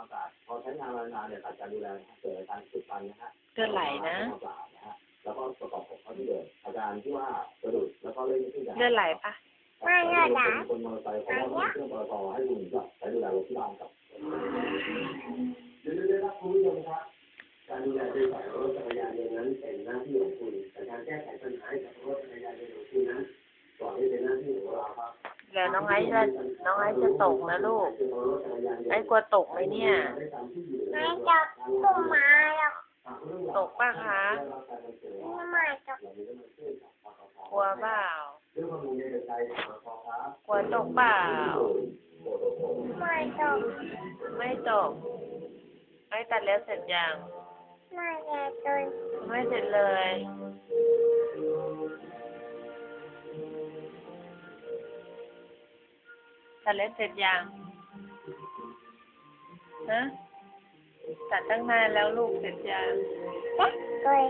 อากาศพอใช้งานนานๆเนี่ยขาดการดูแลเกิดอาการอุดตันนะฮะเลือดไหลนะแล้วก็ประกอบกับเขาที่เกิดอาการที่ว่ากระดูกแล้วก็เลือดที่จะ เลือดไหลปะไม่เลือดไหลคนมอเตอร์ไซค์เขาว่าเครื่องปตทให้คุณกับใช้ดูแลรถที่บ้านกับเดี๋ยวครับคุณผู้ชมครับการดูแลโดยสายรถจักรยานยนต์นั้นเป็นหน้าที่ของคุณแต่การแก้ไขปัญหาให้กับรถจักรยานยนต์ของคุณนั้นก่อนที่เป็นหน้าที่ของเราครับเดี๋ยวน้องไอซ์จะตกนะลูกไอ้กลัวตกไหมเนี่ยไม่จะต้นไม้หรอก ตกป่ะคะ ไม่ตก กลัวเปล่า กลัวตกเปล่า ไม่ตก ไม่ตกไอ้ตัดแล้วเสร็จยัง ไม่แก่จน ไม่เสร็จเลยตัดเล็บเสร็จยังฮะตัดตั้งนานแล้วลูกเสร็จยัง เคย